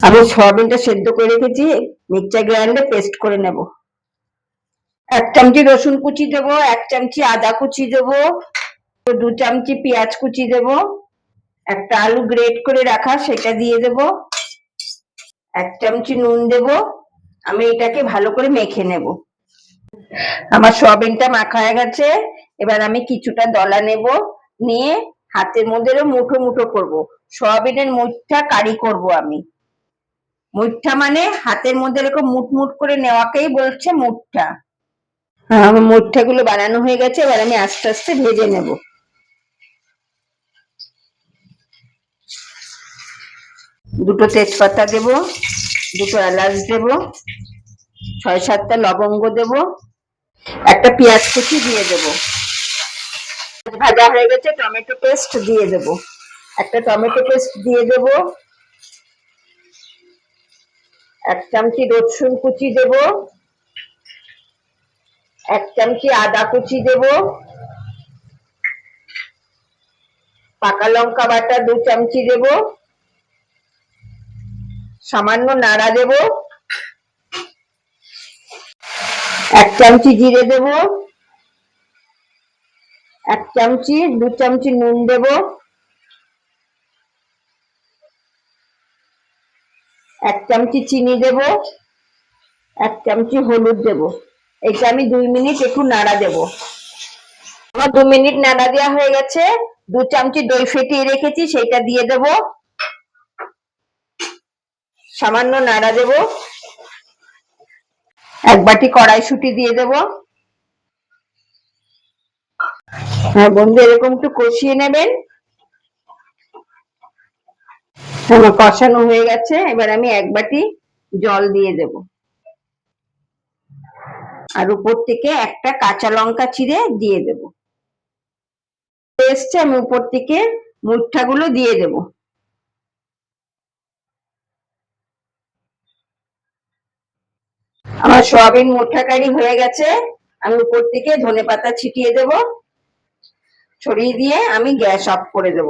আমি সয়াবিনটা সেদ্ধ করে রেখেছি, মিক্সচার গ্রাইন্ডারে পেস্ট করে নেব। 1 চামচি রসুন কুচি দেবো, 1 চামচি আদা কুচি দেবো, 2 চামচি পেঁয়াজ কুচি দেবো, একটা আলু গ্রেট করে রাখা সেটা দিয়ে দেবো, 1 চামচি নুন দেবো। আমি এটাকে ভালো করে মেখে নেব। আমার সয়াবিনটা মাখা হয়ে গেছে। এবার আমি কিছুটা দলা নেব, নিয়ে হাতের মধ্যে মুঠো মুঠো করব। সয়াবিনের মুঠটা কারি করব আমি। মুঠটা মানে হাতের মধ্যে এরকম মুঠ মুঠ করে নেওয়াকেই বলছে মুঠটা। আমার মুঠটাগুলো বানানো হয়ে গেছে, এবার আমি আস্তে আস্তে ভেজে নেব। দুটো তেজপাতা দেব, দুটো এলাচ দেব, 6-7টা লবঙ্গ দেব, একটা পেঁয়াজ কুচি দিয়ে দেব। ভাজা হয়ে গেছে, টমেটো পেস্ট দিয়ে দেব, একটা টমেটো পেস্ট দিয়ে দেব, 1 চামচি রসুন কুচি দেব, 1 চামচি আদা কুচি দেব, পাকা লঙ্কা বাটা 2 চামচি দেব, সামান্য নাড়া দেব, 1 চামচি জিরে দেব, 1 চামচি 2 চামচি নুন দেব, 1 চামচি চিনি দেব, 1 চামচি হলুদ দেব। এটা আমি 2 মিনিট একটু নাড়া দেব। আমার 2 মিনিট নাড়া দেওয়া হয়ে গেছে। 2 চামচি দই ফেটিয়ে রেখেছি সেটা দিয়ে দেব, সামান্য নাড়া দেব, 1 বাটি কড়াইশুঁটি দিয়ে দেব। হ্যাঁ বন্ধু, এরকম একটু কষিয়ে নেবেন। আমার কষানো হয়ে গেছে, এবার আমি 1 বাটি জল দিয়ে দেব, আর উপর থেকে একটা কাঁচা লঙ্কা চিড়ে দিয়ে দেব। এসছে, আমি উপর থেকে মুঠাগুলো দিয়ে দেব। আমার সয়াবিন মুঠা কারি হয়ে গেছে। আমি উপর থেকে ধনেপাতা ছিটিয়ে দেব, ছড়িয়ে দিয়ে আমি গ্যাস অফ করে দেব।